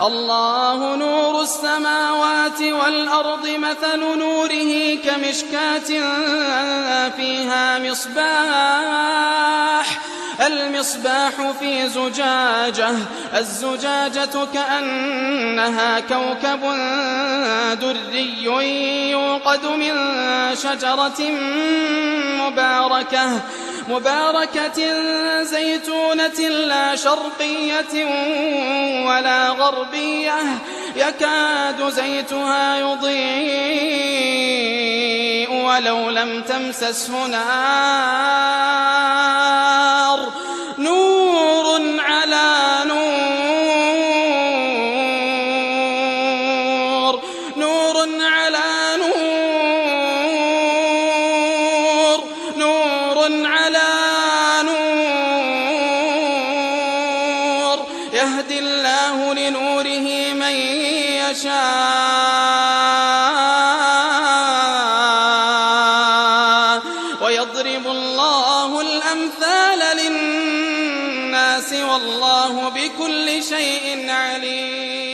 الله نور السماوات والأرض مثل نوره كمشكاة فيها المصباح في زجاجة الزجاجة كأنها كوكب دري يوقد من شجرة مباركة زيتونة لا شرقية ولا غربية يكاد زيتها يضيء ولو لم تمسسه نار نور على نور نور على نور نور على نور يهدي الله لنوره من يشاء ويضرب الله الأمثال للناس والله بكل شيء عليم.